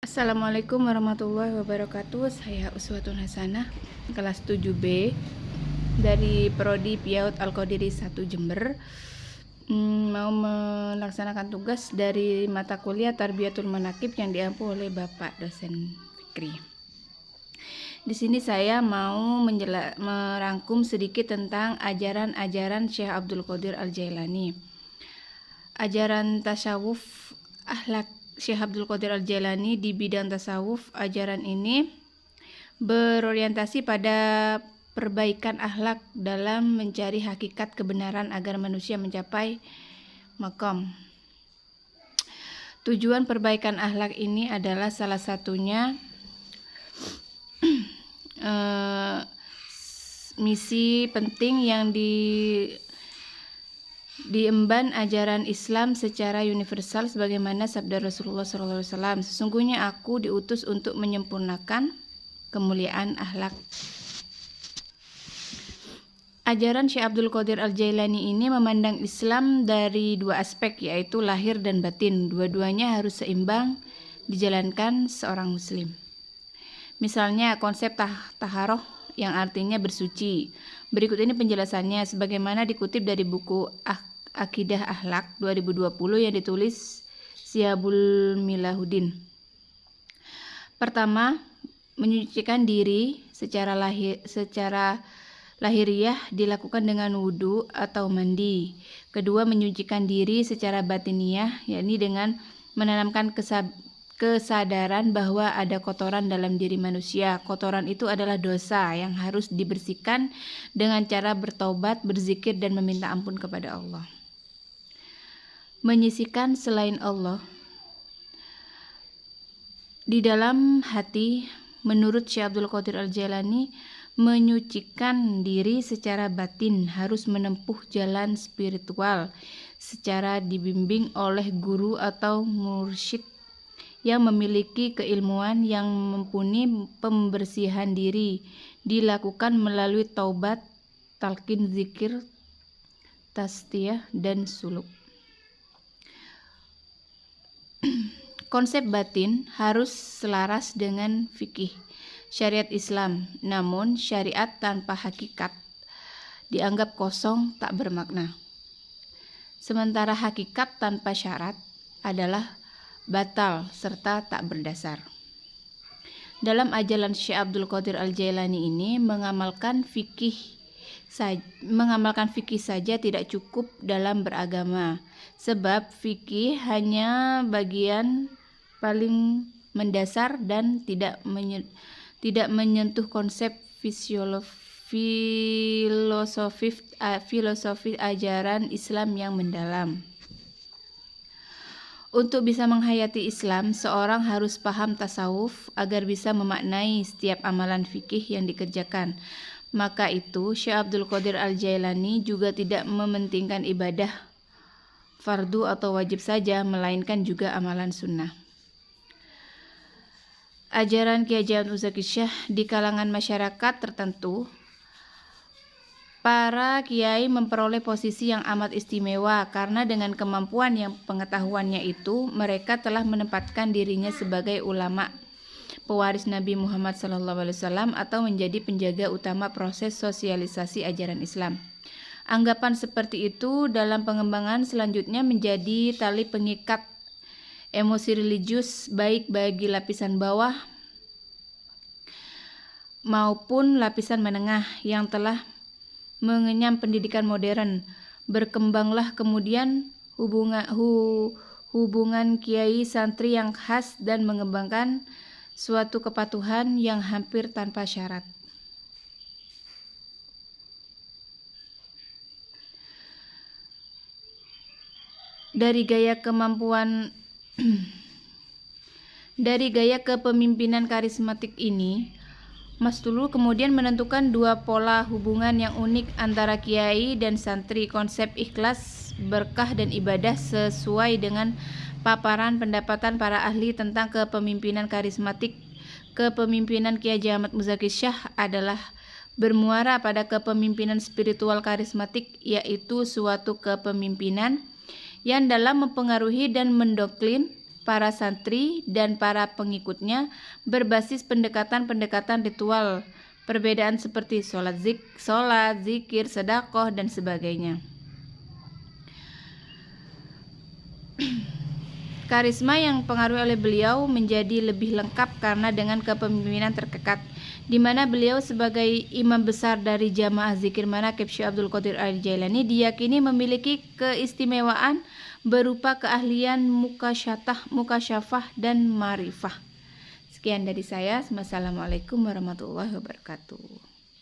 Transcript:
Assalamualaikum warahmatullahi wabarakatuh. Saya Uswatun Hasanah, kelas 7B dari Prodi PIAUD Al-Qadiri 1 Jember. Mau melaksanakan tugas dari mata kuliah Tarbiyatul Manaqib yang diampu oleh Bapak dosen Fikri. Di sini saya mau merangkum sedikit tentang ajaran-ajaran Syekh Abdul Qadir Al-Jailani. Ajaran tasawuf akhlak Syekh Abdul Qadir Al-Jailani di bidang tasawuf, ajaran ini berorientasi pada perbaikan akhlak dalam mencari hakikat kebenaran agar manusia mencapai maqam. Tujuan perbaikan akhlak ini adalah salah satunya misi penting yang diemban ajaran Islam secara universal sebagaimana sabda Rasulullah SAW, sesungguhnya aku diutus untuk menyempurnakan kemuliaan akhlak. Ajaran Syekh Abdul Qadir Al-Jailani ini memandang Islam dari dua aspek, yaitu lahir dan batin. Dua-duanya harus seimbang dijalankan seorang muslim. Misalnya konsep taharoh yang artinya bersuci. Berikut ini penjelasannya sebagaimana dikutip dari buku Akidah Akhlak 2020 yang ditulis Syihabul Milahudin. Pertama, menyucikan diri secara lahiriah dilakukan dengan wudhu atau mandi. Kedua, menyucikan diri secara batiniah, yakni dengan menanamkan kesadaran bahwa ada kotoran dalam diri manusia. Kotoran itu adalah dosa yang harus dibersihkan dengan cara bertaubat, berzikir, dan meminta ampun kepada Allah. Menyisihkan selain Allah di dalam hati, menurut Syekh Abdul Qadir Al-Jailani, menyucikan diri secara batin harus menempuh jalan spiritual secara dibimbing oleh guru atau mursyid yang memiliki keilmuan yang mumpuni. Pembersihan diri dilakukan melalui taubat, talqin, zikir, tasdiyah, dan suluk. Konsep batin harus selaras dengan fikih syariat Islam, namun syariat tanpa hakikat dianggap kosong, tak bermakna. Sementara hakikat tanpa syarat adalah batal serta tak berdasar. Dalam ajaran Syekh Abdul Qadir Al-Jailani ini mengamalkan fikih saja tidak cukup dalam beragama, sebab fikih hanya bagian paling mendasar dan tidak menyentuh konsep filosofi ajaran Islam yang mendalam. Untuk bisa menghayati Islam, seorang harus paham tasawuf agar bisa memaknai setiap amalan fikih yang dikerjakan. Maka itu, Syekh Abdul Qadir Al-Jailani juga tidak mementingkan ibadah fardu atau wajib saja, melainkan juga amalan sunnah. Ajaran Kiai Haji Ahmad Muzaki Syekh di kalangan masyarakat tertentu, para kiai memperoleh posisi yang amat istimewa karena dengan kemampuan yang pengetahuannya itu, mereka telah menempatkan dirinya sebagai ulama pewaris Nabi Muhammad SAW atau menjadi penjaga utama proses sosialisasi ajaran Islam. Anggapan seperti itu dalam pengembangan selanjutnya menjadi tali pengikat emosi religius baik bagi lapisan bawah maupun lapisan menengah yang telah mengenyam pendidikan modern. Berkembanglah kemudian hubungan kiai santri yang khas dan mengembangkan suatu kepatuhan yang hampir tanpa syarat. Dari gaya kepemimpinan karismatik ini, Mas Tulu kemudian menentukan dua pola hubungan yang unik antara kiai dan santri. Konsep ikhlas, berkah, dan ibadah sesuai dengan paparan pendapatan para ahli tentang kepemimpinan karismatik. Kepemimpinan Kiai Haji Ahmad Muzaki Syekh adalah bermuara pada kepemimpinan spiritual karismatik, yaitu suatu kepemimpinan yang dalam mempengaruhi dan mendoktrin para santri dan para pengikutnya berbasis pendekatan-pendekatan ritual, perbedaan seperti sholat, zikir, sedekah, dan sebagainya. Karisma yang pengaruhi oleh beliau menjadi lebih lengkap karena dengan kepemimpinan terkekat, di mana beliau sebagai imam besar dari jamaah zikir manaqib Syekh Abdul Qadir Al-Jailani diyakini memiliki keistimewaan berupa keahlian mukasyafah dan marifah. Sekian dari saya. Wassalamualaikum warahmatullahi wabarakatuh.